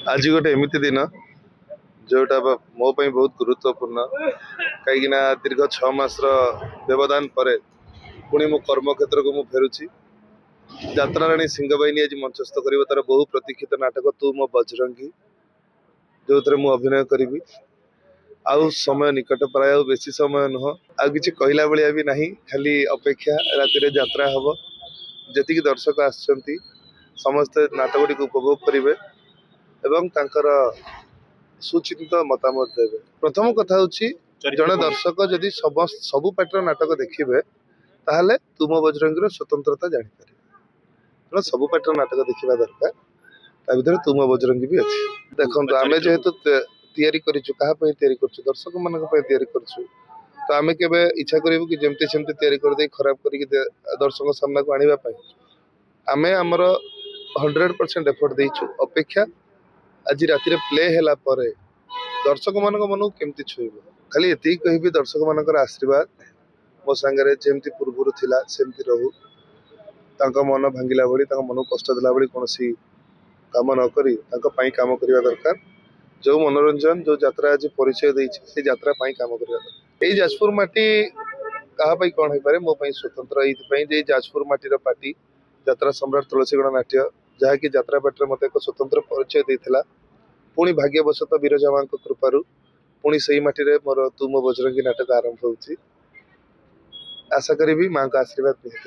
आज गोटे एमती दिन जोटा मो बहुत गुरुत्वपूर्ण कहीं दीर्घ 6 मास व्यवधान पर पुणी मो कर्म क्षेत्र को फेरुची। यात्रा राणी सिंहबाहिनी आज मंचस्थ कर तार बहु प्रतीक्षित नाटक तू मो बजरंगी जो थे मुझे अभिनय करी। आउ समय निकट प्राय बेसी समय नुह आ कि कहला भाया भी नहीं, खाली अपेक्षा राति यात्रा हम जी दर्शक आसछंती समस्ते नाटक उपभोग करेंगे एवं तांकर सुचिंतित मतामत देवे। प्रथम कथा हूँ जड़े दर्शक जदि सबु पार्टर नाटक देखिए ताहले तुम बजरंगी स्वतंत्रता जापर तेना सबु पार्टर नाटक देखा दरकार। भर तुम बजरंगी भी अच्छी देखो आम जेहेतु दर्शक मान तो आम के इच्छा करूँ कि जमती सेमती तैयारी खराब कर दर्शक सामना को आने आम आमर 100% एफर्ट देचु। अपेक्षा आज राति प्ले है दर्शक मान मन को केमती छुईब खाली ये कह दर्शक मान आशीर्वाद मो सांगे जमती पूर्व थिला सेमती रहू। मन भांगिला भाई मन को कष्ट देला भाई कौन काम नक काम करने दरकार। जो मनोरंजन जो यात्रा आज परिचय देती यात्रा काम करवा दरकार। यही जाजपुर माटी क्या कौन हो पारे मो स्वतंत्र ये जाजपुर माटीर पार्टी यात्रा सम्राट तुलसीगढ़ नाट्य जहाँकि यात्रा पार्टी मत एक स्वतंत्र परिचय देता। पुणी भाग्यवशत विरजा माँ कृपार पुणी से माटी मोर तू मो बजरंगी नाटक आरंभ हो। आशा करी माँ का आशीर्वाद नहीं।